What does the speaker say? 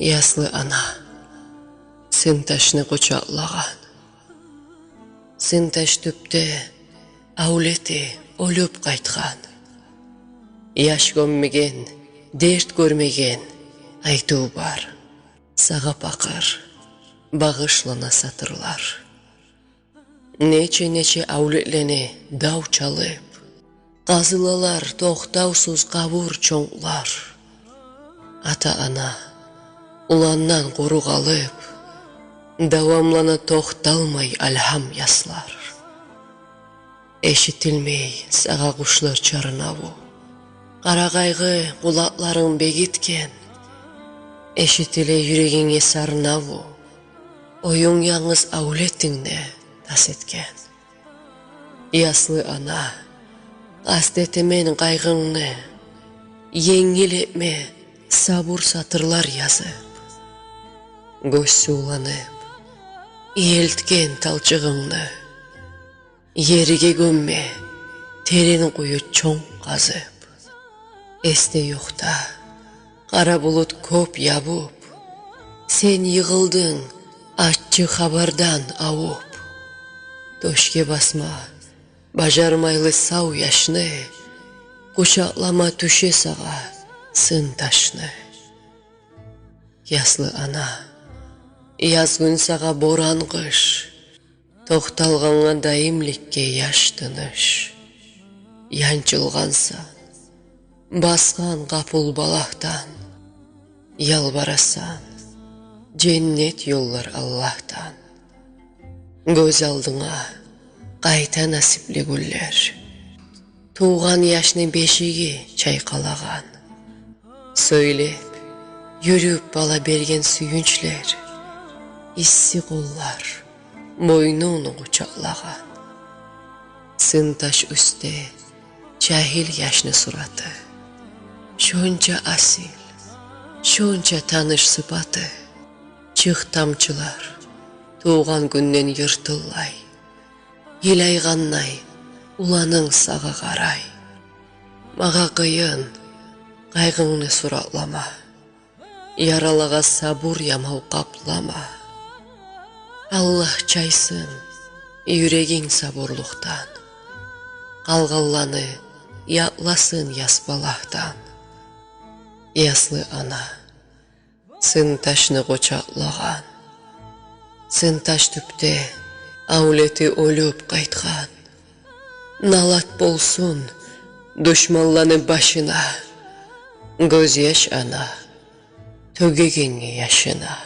Яслы ана, сынташны кучаклаған. Сынташ түпте, аулети өлүп кайткан. Яш көммеген, дерт көрмеген айтуу бар. Сага пакыр, багышлана сатырлар. Нече аулетлени дау чалып, казылалар токтаусуз кабур чоңлар. Ата-ана уланнан курук алып, давамлана токталмай алхам яслар. Эшитилмей сага кушлар чарынабу, карагайгы кулакларың бегиткен. Эшитиле жүрегиңе сарынабу, оюң яңыз аулетиңне тас эткен. Яслы ана, астетемен кайгыңны, еңилетме сабур сатырлар язып. Көз сууланып, иелткен талчыгыңны, ериге көмме, терин кую чоң казып. Эсте юкта, кара булут көп ябып, сен йыгылдың аччы хабардан ауып. Төшке басма, бажармайлы сау яшны, кучаклама түше сага сын ташны. Яслы ана, язгын сага боран кыш, токталганга дайымликке яш тыныш. Янчылганса, баскан капыл балактан, ялбарасан, женнет жоллар Аллахтан. Көз алдыңа кайта насипле гүллер, туган яшны бешиги чайкалаган. Сөйлеп, жүрүп бала берген сүйүнчлер, исси коллар мойнун кучаклаган. Сынташ үсте чахил яшны сураты, шонча асил, шонча таныш сыпаты. Чык тамчылар туган күннен йыртыллай, елайганнай уланың сага карай. Мага кыйын кайгыңны суратлама, яралага сабур ямау каплама. Аллах чайсын юрегиң сабурлуктан, калгалланы ятласын ясбалахтан. Яслы ана, сынташны кучаклаган, сынташ түпте аулети өлүп кайткан. Налат болсун душманланы башына, көз яш ана, төгегиң яшына.